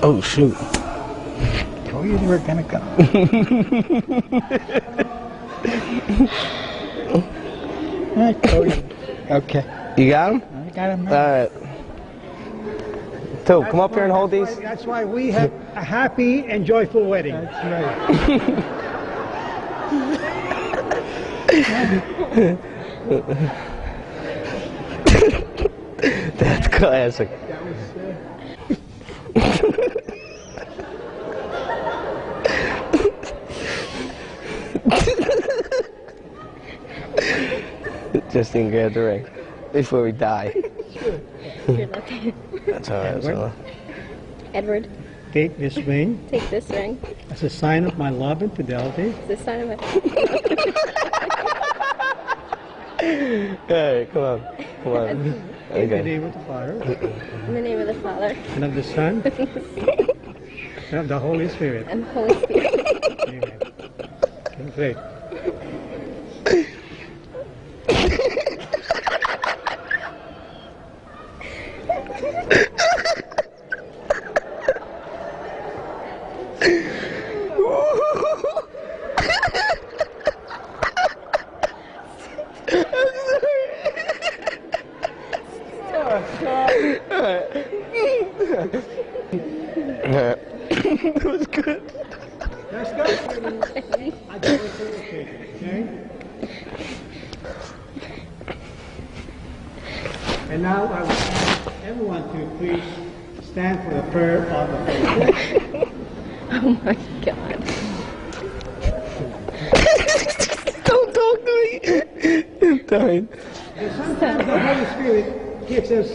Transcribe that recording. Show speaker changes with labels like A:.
A: Oh, shoot.
B: Told you they were gonna go. I told you. Okay.
A: You got him?
B: I got him.
A: All right. Two, come up here and hold these.
C: That's why we have a happy and joyful wedding.
B: That's right.
A: That's classic. Justine, grab the ring before we die.
D: You're lucky.
A: That's all right.
C: Edward?
D: Edward,
C: Take this ring
D: take this ring.
C: as a sign of my love and fidelity.
D: It's a sign of it.
A: All right, come on. Come on.
C: In the
A: Okay.
C: name of the Father,
D: In the name of the Father
C: and of the Son, and of the Holy Spirit.
D: and the Holy Spirit.
C: Amen. Okay, great.
A: It was good.
C: Let's go. I got it for you, okay? And now I will ask everyone to please stand for the prayer of the faithful.
D: Oh my God.
A: Don't talk to me. I'm dying.
C: Sometimes the Holy Spirit gives us